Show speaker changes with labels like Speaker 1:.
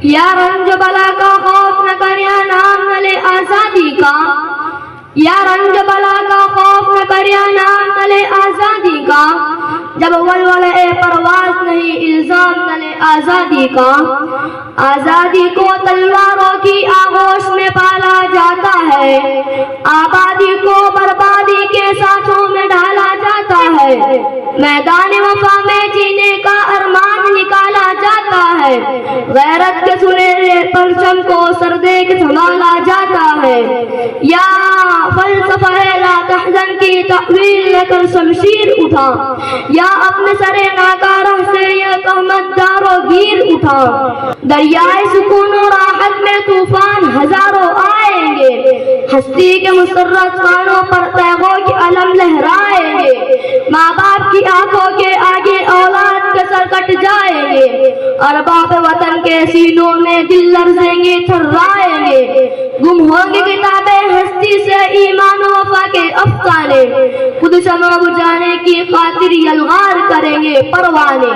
Speaker 1: یا رنج بلا کا خوف نہ کر یا نام نہ لے آزادی کا، یا رنج بلا کا خوف نہ کر یا نام نہ لے آزادی کا، جب ولولے پرواز نہیں الزام نہ لے آزادی کا۔ آزادی کو تلواروں کی آغوش میں پالا جاتا ہے، آبادی کو بربادی کے ساتھوں میں ڈالا جاتا ہے، میدان وفا میں جینے کا ارمان نکالا جاتا ہے، غیرت کے سنہرے پرچم کو سردے کے سنبھالا جاتا ہے۔ یا فلسفہ لا تحزن کی تحویل لے کر شمشیر اٹھا، یا اپنے سرے ناکارہ سے یہ تہمت دار و گیر اٹھا، دریائے سکون و راحت میں طوفان ہزاروں آئیں گے، ہستی کے مسرت خانوں پر تیغوں کے علم لہرائیں گے، ماں باپ کی آنکھوں کے آگے اولاد کے سر کٹ جائیں گے، ارباب وطن کے سینوں میں دل لرزیں گے تھرائیں گے، گم ہوں گے کتابیں ہستی سے ایمان و وفا کے افسانے، خود شمع بجھانے کی خاطر یلغار کریں گے پروانے۔